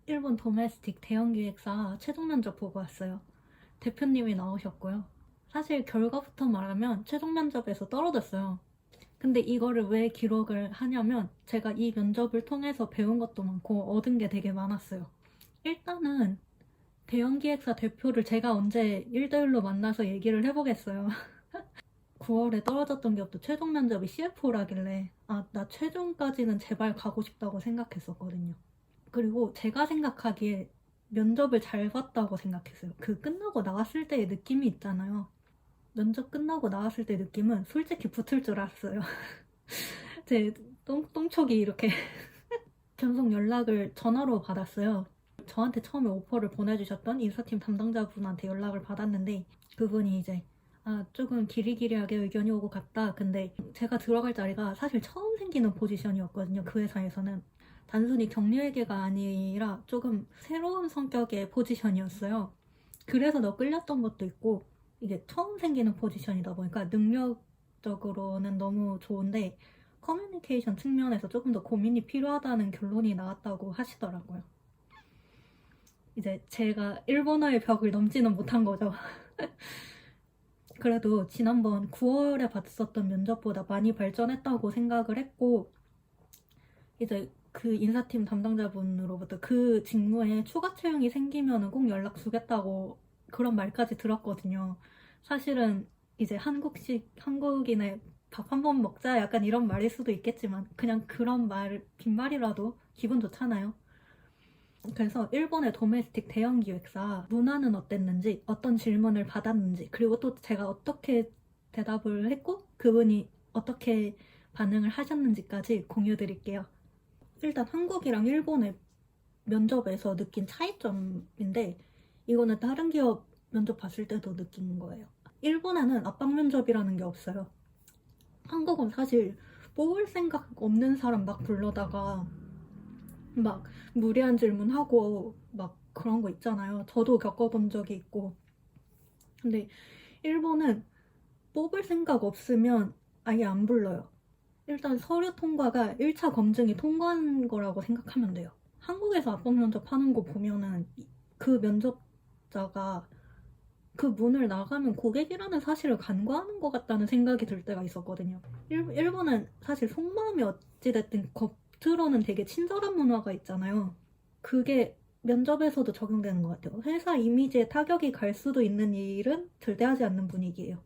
일본 도메스틱 대형 기획사 최종 면접 보고 왔어요. 대표님이 나오셨고요. 사실 결과부터 말하면 최종 면접에서 떨어졌어요. 근데 이거를 왜 기록을 하냐면 제가 이 면접을 통해서 배운 것도 많고 얻은 게 되게 많았어요. 일단은 대형 기획사 대표를 제가 언제 1대1로 만나서 얘기를 해보겠어요. 9월에 떨어졌던 기업도 최종 면접이 CFO라길래 나 최종까지는 제발 가고 싶다고 생각했었거든요. 그리고 제가 생각하기에 면접을 잘 봤다고 생각했어요. 그 끝나고 나왔을 때의 느낌이 있잖아요. 면접 끝나고 나왔을 때 느낌은 솔직히 붙을 줄 알았어요. 제 똥촉이 이렇게 계속 연락을 전화로 받았어요. 저한테 처음에 오퍼를 보내주셨던 인사팀 담당자분한테 연락을 받았는데 그분이 이제 조금 기리기리하게 의견이 오고 갔다. 근데 제가 들어갈 자리가 사실 처음 생기는 포지션이었거든요. 그 회사에서는. 단순히 격리회계가 아니라 조금 새로운 성격의 포지션이었어요. 그래서 더 끌렸던 것도 있고 이게 처음 생기는 포지션이다 보니까 능력적으로는 너무 좋은데 커뮤니케이션 측면에서 조금 더 고민이 필요하다는 결론이 나왔다고 하시더라고요. 이제 제가 일본어의 벽을 넘지는 못한 거죠. 그래도 지난번 9월에 봤었던 면접보다 많이 발전했다고 생각을 했고 이제 그 인사팀 담당자분으로부터 그 직무에 추가 채용이 생기면 꼭 연락 주겠다고 그런 말까지 들었거든요. 사실은 이제 한국인의 밥 한 번 먹자 약간 이런 말일 수도 있겠지만 그냥 그런 말, 빈말이라도 기분 좋잖아요. 그래서 일본의 도메스틱 대형 기획사 문화는 어땠는지, 어떤 질문을 받았는지, 그리고 또 제가 어떻게 대답을 했고 그분이 어떻게 반응을 하셨는지까지 공유드릴게요. 일단 한국이랑 일본의 면접에서 느낀 차이점인데 이거는 다른 기업 면접 봤을 때도 느낀 거예요. 일본에는 압박 면접이라는 게 없어요. 한국은 사실 뽑을 생각 없는 사람 막 불러다가 막 무리한 질문하고 막 그런 거 있잖아요. 저도 겪어본 적이 있고. 근데 일본은 뽑을 생각 없으면 아예 안 불러요. 일단 서류 통과가 1차 검증이 통과한 거라고 생각하면 돼요. 한국에서 압박 면접 하는 거 보면은 그 면접자가 그 문을 나가면 고객이라는 사실을 간과하는 것 같다는 생각이 들 때가 있었거든요. 일본은 사실 속마음이 어찌됐든 겉으로는 되게 친절한 문화가 있잖아요. 그게 면접에서도 적용되는 것 같아요. 회사 이미지에 타격이 갈 수도 있는 일은 절대 하지 않는 분위기예요.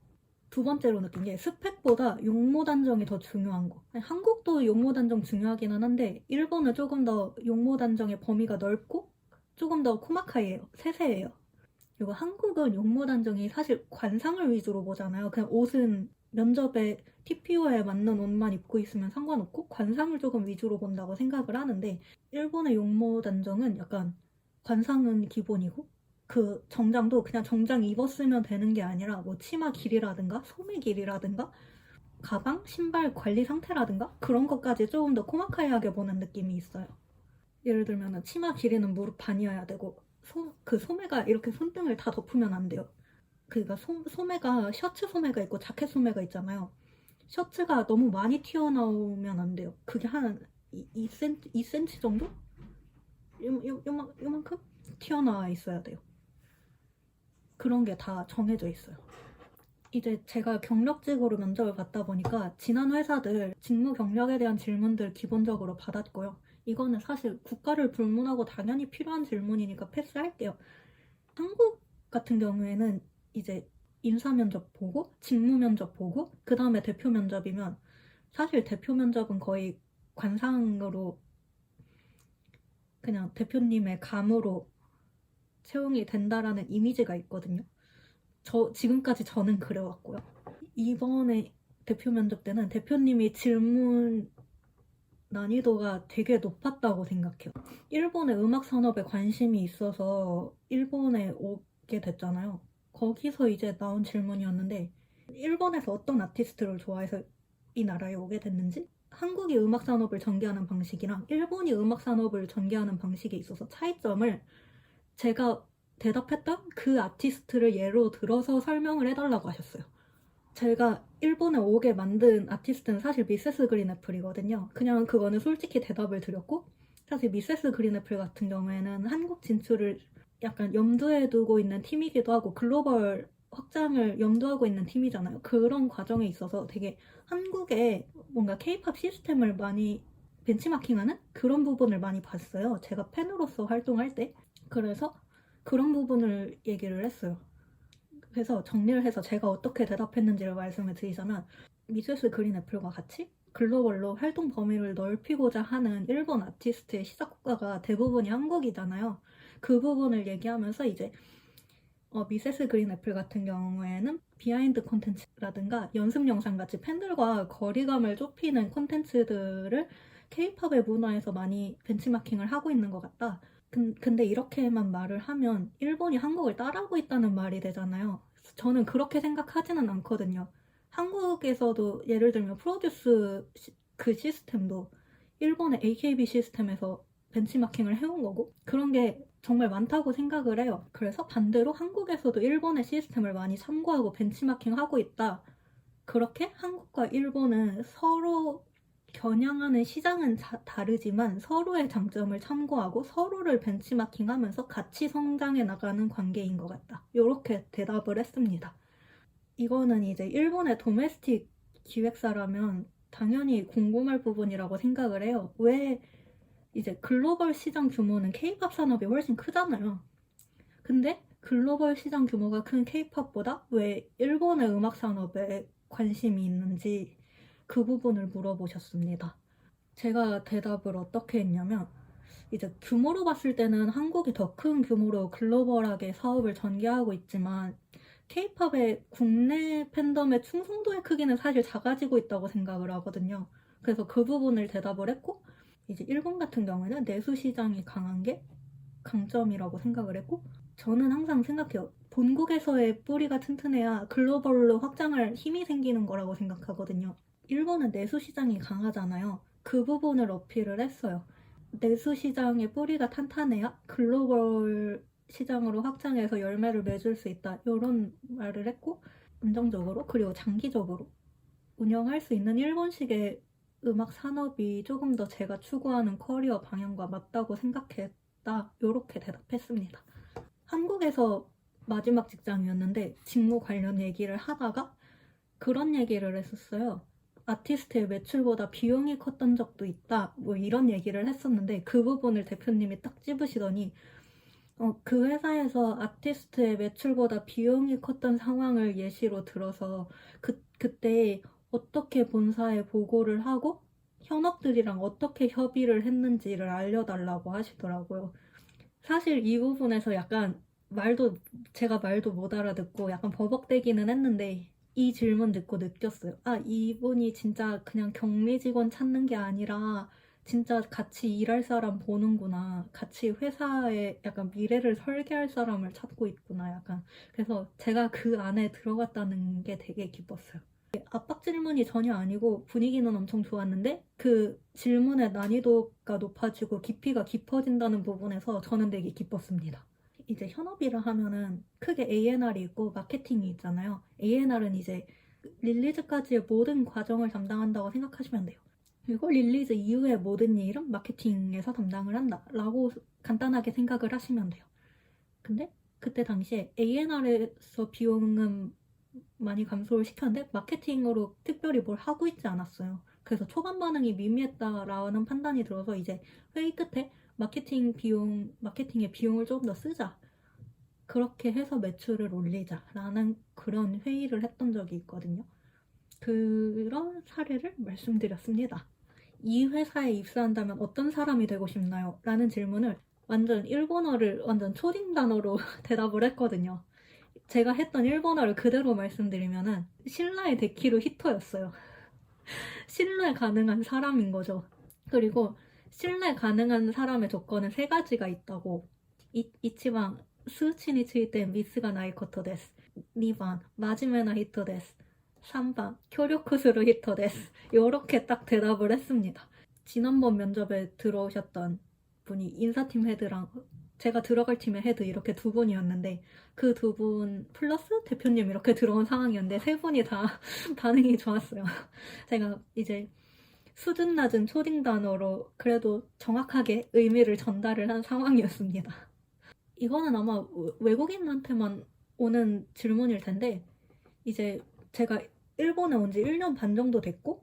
두 번째로 느낀 게 스펙보다 용모 단정이 더 중요한 거. 아니, 한국도 용모 단정 중요하기는 한데 일본은 조금 더 용모 단정의 범위가 넓고 조금 더 코마카이예요. 세세해요. 그리고 한국은 용모 단정이 사실 관상을 위주로 보잖아요. 그냥 옷은 면접에 TPO에 맞는 옷만 입고 있으면 상관없고 관상을 조금 위주로 본다고 생각을 하는데 일본의 용모 단정은 약간 관상은 기본이고 그 정장도 그냥 정장 입었으면 되는 게 아니라 뭐 치마 길이라든가 소매 길이라든가 가방, 신발 관리 상태라든가 그런 것까지 조금 더 코마카이하게 보는 느낌이 있어요. 예를 들면 치마 길이는 무릎 반이어야 되고 그 소매가 이렇게 손등을 다 덮으면 안 돼요. 그러니까 소매가 셔츠 소매가 있고 자켓 소매가 있잖아요. 셔츠가 너무 많이 튀어나오면 안 돼요. 그게 한 2cm 정도? 요만큼 튀어나와 있어야 돼요. 그런 게 다 정해져 있어요. 이제 제가 경력직으로 면접을 받다 보니까 지난 회사들 직무 경력에 대한 질문들 기본적으로 받았고요. 이거는 사실 국가를 불문하고 당연히 필요한 질문이니까 패스할게요. 한국 같은 경우에는 이제 인사 면접 보고 직무 면접 보고 그 다음에 대표 면접이면 사실 대표 면접은 거의 관상으로 그냥 대표님의 감으로 채용이 된다라는 이미지가 있거든요. 지금까지 저는 그래왔고요. 이번에 대표 면접 때는 대표님이 질문 난이도가 되게 높았다고 생각해요. 일본의 음악 산업에 관심이 있어서 일본에 오게 됐잖아요. 거기서 이제 나온 질문이었는데 일본에서 어떤 아티스트를 좋아해서 이 나라에 오게 됐는지 한국이 음악 산업을 전개하는 방식이랑 일본이 음악 산업을 전개하는 방식에 있어서 차이점을 제가 대답했던 그 아티스트를 예로 들어서 설명을 해달라고 하셨어요. 제가 일본에 오게 만든 아티스트는 사실 미세스 그린 애플이거든요. 그냥 그거는 솔직히 대답을 드렸고 사실 미세스 그린애플 같은 경우에는 한국 진출을 약간 염두에 두고 있는 팀이기도 하고 글로벌 확장을 염두하고 있는 팀이잖아요. 그런 과정에 있어서 되게 한국의 뭔가 케이팝 시스템을 많이 벤치마킹하는 그런 부분을 많이 봤어요. 제가 팬으로서 활동할 때. 그래서 그런 부분을 얘기를 했어요. 그래서 정리를 해서 제가 어떻게 대답했는지를 말씀을 드리자면 미세스 그린애플과 같이 글로벌로 활동 범위를 넓히고자 하는 일본 아티스트의 시작국가가 대부분이 한국이잖아요. 그 부분을 얘기하면서 이제 미세스 그린애플 같은 경우에는 비하인드 콘텐츠라든가 연습 영상 같이 팬들과 거리감을 좁히는 콘텐츠들을 케이팝의 문화에서 많이 벤치마킹을 하고 있는 것 같다. 근데 이렇게만 말을 하면 일본이 한국을 따라하고 있다는 말이 되잖아요. 저는 그렇게 생각하지는 않거든요. 한국에서도 예를 들면 프로듀스 그 시스템도 일본의 AKB 시스템에서 벤치마킹을 해온 거고 그런 게 정말 많다고 생각을 해요. 그래서 반대로 한국에서도 일본의 시스템을 많이 참고하고 벤치마킹하고 있다. 그렇게 한국과 일본은 서로 겨냥하는 시장은 다르지만 서로의 장점을 참고하고 서로를 벤치마킹하면서 같이 성장해 나가는 관계인 것 같다. 이렇게 대답을 했습니다. 이거는 이제 일본의 도메스틱 기획사라면 당연히 궁금할 부분이라고 생각을 해요. 왜 이제 글로벌 시장 규모는 케이팝 산업이 훨씬 크잖아요. 근데 글로벌 시장 규모가 큰 케이팝보다 왜 일본의 음악 산업에 관심이 있는지 그 부분을 물어보셨습니다. 제가 대답을 어떻게 했냐면 이제 규모로 봤을 때는 한국이 더 큰 규모로 글로벌하게 사업을 전개하고 있지만 케이팝의 국내 팬덤의 충성도의 크기는 사실 작아지고 있다고 생각을 하거든요. 그래서 그 부분을 대답을 했고 이제 일본 같은 경우에는 내수 시장이 강한 게 강점이라고 생각을 했고 저는 항상 생각해요. 본국에서의 뿌리가 튼튼해야 글로벌로 확장할 힘이 생기는 거라고 생각하거든요. 일본은 내수 시장이 강하잖아요. 그 부분을 어필을 했어요. 내수 시장의 뿌리가 탄탄해야 글로벌 시장으로 확장해서 열매를 맺을 수 있다. 이런 말을 했고 안정적으로 그리고 장기적으로 운영할 수 있는 일본식의 음악 산업이 조금 더 제가 추구하는 커리어 방향과 맞다고 생각했다. 이렇게 대답했습니다. 한국에서 마지막 직장이었는데 직무 관련 얘기를 하다가 그런 얘기를 했었어요. 아티스트의 매출보다 비용이 컸던 적도 있다. 뭐 이런 얘기를 했었는데 그 부분을 대표님이 딱 찝으시더니 그 회사에서 아티스트의 매출보다 비용이 컸던 상황을 예시로 들어서 그때 어떻게 본사에 보고를 하고 현업들이랑 어떻게 협의를 했는지를 알려달라고 하시더라고요. 사실 이 부분에서 약간 제가 말도 못 알아듣고 약간 버벅대기는 했는데 이 질문 듣고 느꼈어요. 아, 이분이 진짜 그냥 격리 직원 찾는 게 아니라 진짜 같이 일할 사람 보는구나. 같이 회사에 약간 미래를 설계할 사람을 찾고 있구나. 약간. 그래서 제가 그 안에 들어갔다는 게 되게 기뻤어요. 압박 질문이 전혀 아니고 분위기는 엄청 좋았는데 그 질문의 난이도가 높아지고 깊이가 깊어진다는 부분에서 저는 되게 기뻤습니다. 이제 현업이라 하면은 크게 A&R이 있고 마케팅이 있잖아요. A&R은 이제 릴리즈까지의 모든 과정을 담당한다고 생각하시면 돼요. 그리고 릴리즈 이후의 모든 일은 마케팅에서 담당을 한다 라고 간단하게 생각을 하시면 돼요. 근데 그때 당시에 A&R에서 비용은 많이 감소를 시켰는데 마케팅으로 특별히 뭘 하고 있지 않았어요. 그래서 초반 반응이 미미했다라는 판단이 들어서 이제 회의 끝에 마케팅의 비용을 조금 더 쓰자. 그렇게 해서 매출을 올리자라는 그런 회의를 했던 적이 있거든요. 그런 사례를 말씀드렸습니다. 이 회사에 입사한다면 어떤 사람이 되고 싶나요? 라는 질문을 완전 일본어를 완전 초딩 단어로 대답을 했거든요. 제가 했던 일본어를 그대로 말씀드리면은 신라의 데키루 히토였어요. 신뢰 가능한 사람인 거죠. 그리고 신뢰 가능한 사람의 조건은 세 가지가 있다고. 이치방 스우치니 츠이텐 미스가 나이 코토 데스. 2번 마지메나 히토 데스. 3번協力する 히토 데스. 요렇게 딱 대답을 했습니다. 지난번 면접에 들어오셨던 분이 인사팀 헤드랑 제가 들어갈 팀의 헤드 이렇게 두 분이었는데 그 두 분 플러스 대표님 이렇게 들어온 상황이었는데 세 분이 다 반응이 좋았어요. 제가 이제 수준 낮은 초딩 단어로 그래도 정확하게 의미를 전달을 한 상황이었습니다. 이거는 아마 외국인한테만 오는 질문일 텐데, 이제 제가 일본에 온 지 1년 반 정도 됐고,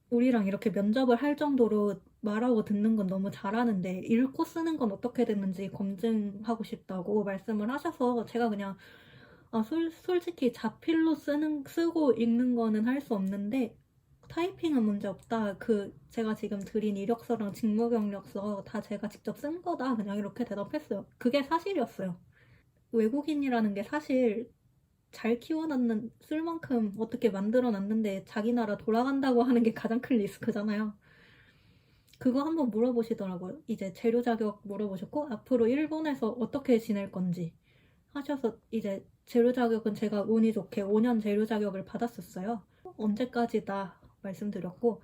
우리랑 이렇게 면접을 할 정도로 말하고 듣는 건 너무 잘하는데, 읽고 쓰는 건 어떻게 됐는지 검증하고 싶다고 말씀을 하셔서, 제가 그냥, 솔직히 자필로 쓰고 읽는 거는 할 수 없는데, 타이핑은 문제 없다. 제가 지금 드린 이력서랑 직무 경력서 다 제가 직접 쓴 거다. 그냥 이렇게 대답했어요. 그게 사실이었어요. 외국인이라는 게 사실 잘 키워놨는, 쓸 만큼 어떻게 만들어놨는데 자기 나라 돌아간다고 하는 게 가장 큰 리스크잖아요. 그거 한번 물어보시더라고요. 이제 재료 자격 물어보셨고, 앞으로 일본에서 어떻게 지낼 건지 하셔서, 이제 재료 자격은 제가 운이 좋게 5년 재료 자격을 받았었어요. 언제까지다 말씀드렸고,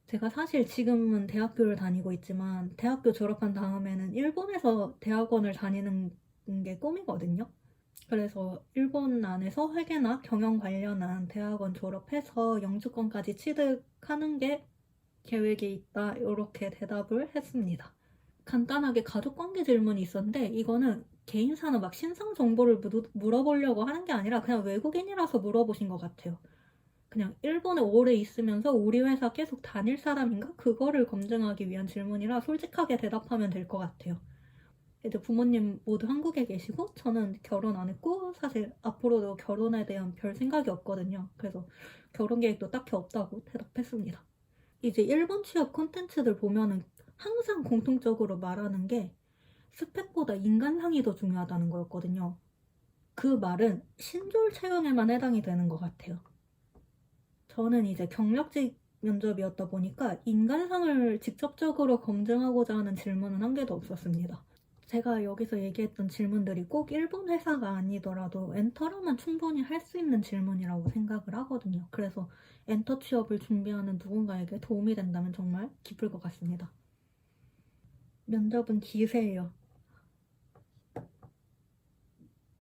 제가 사실 지금은 대학교를 다니고 있지만 대학교 졸업한 다음에는 일본에서 대학원을 다니는 게 꿈이거든요. 그래서 일본 안에서 회계나 경영 관련한 대학원 졸업해서 영주권까지 취득하는 게 계획이 있다. 이렇게 대답을 했습니다. 간단하게 가족관계 질문이 있었는데, 이거는 개인사나 막 신상 정보를 물어보려고 하는 게 아니라 그냥 외국인이라서 물어보신 것 같아요. 그냥 일본에 오래 있으면서 우리 회사 계속 다닐 사람인가? 그거를 검증하기 위한 질문이라 솔직하게 대답하면 될 것 같아요. 이제 부모님 모두 한국에 계시고 저는 결혼 안 했고 사실 앞으로도 결혼에 대한 별 생각이 없거든요. 그래서 결혼 계획도 딱히 없다고 대답했습니다. 이제 일본 취업 콘텐츠들 보면은 항상 공통적으로 말하는 게 스펙보다 인간상이 더 중요하다는 거였거든요. 그 말은 신졸 채용에만 해당이 되는 것 같아요. 저는 이제 경력직 면접이었다 보니까 인간상을 직접적으로 검증하고자 하는 질문은 한 개도 없었습니다. 제가 여기서 얘기했던 질문들이 꼭 일본 회사가 아니더라도 엔터라면 충분히 할 수 있는 질문이라고 생각을 하거든요. 그래서 엔터 취업을 준비하는 누군가에게 도움이 된다면 정말 기쁠 것 같습니다. 면접은 기세예요.